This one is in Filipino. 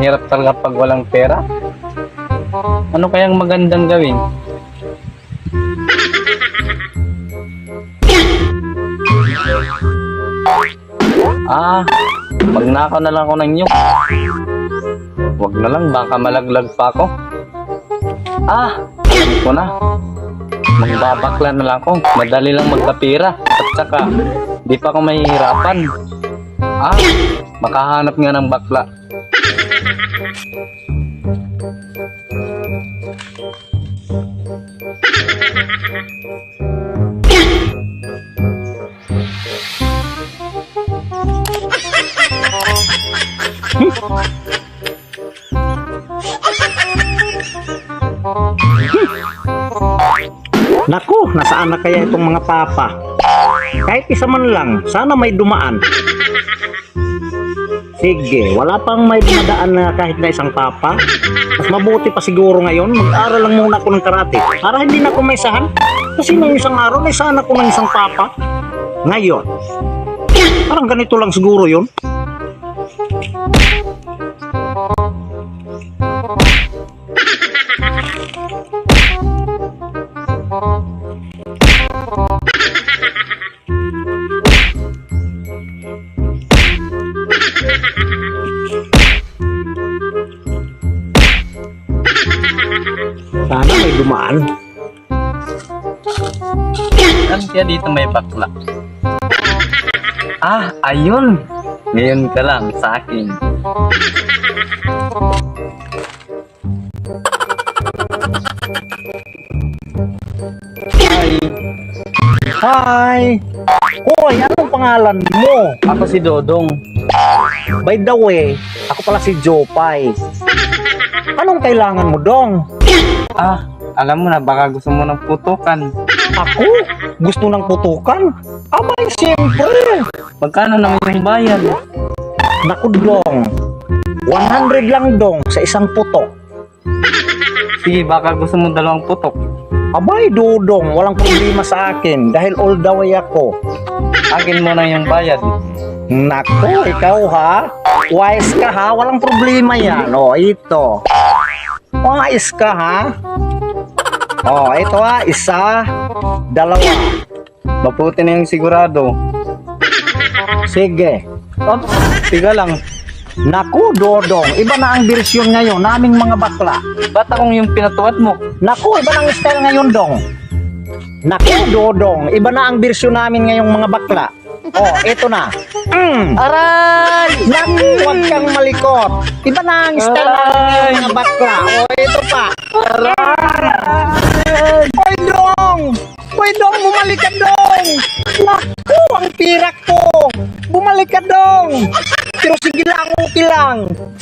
hirap talaga pag walang pera. Ano kayang magandang gawin? Magnakaw na lang ako ng nyug. Wag na lang, baka malaglag pa ako. Alam ko na. Magbabakla na lang ako. Madali lang magkapira. At saka, di pa ako mahihirapan. Makahanap nga ng bakla. Naku, nasaan na kaya itong mga papa? Kahit isa man lang, sana may dumaan. Sige, wala pang may dumadaan na kahit na isang papa. Mas mabuti pa siguro ngayon, mag-aral lang muna ako ng karate para hindi na ako may sahan. Kasi nung isang araw, may sahan ako ng isang papa. Ngayon, parang ganito lang siguro yun. Sana may dumaan. Saan kaya dito may bakla? Ayun! Ngayon ka lang sa akin. Hi! Hoy, anong pangalan mo? Ako si Dodong. By the way, ako pala si Jopay. Anong kailangan mo, Dong? Alam mo na, baka gusto mo ng putukan. Ako? Gusto ng putukan? Abay, siyempre! Magkano naman yung bayad? Naku, Dong. 100 lang, Dong, sa isang putok. Sige, baka gusto mo 2 putok. Abay, Dodong, walang problema sa akin dahil all the way ako. Akin mo na yung bayad. Naku, ikaw ha? Wise ka ha? Walang problema yan. Ito. Wise ka ha? Ito ha. 1, 2. Maputi na yung sigurado. Sige. Tiga lang. Naku, Dodong, iba na ang bersyon ngayon naming mga bakla. Ba't akong yung pinatuwad mo? Naku, iba na ang style ngayon, Dong. Naku, Dodong, iba na ang bersyon namin ngayong mga bakla. Ito na. Aray! Naku, huwag kang malikot. Iba na ang style namin ngayong mga bakla. Ito pa. Aray! Hoy, Dong! Hoy, Dong, bumalik ka, Dong! Naku, ang pirak ko! Bumalik ka, Dong! Pero sige lang, okay lang.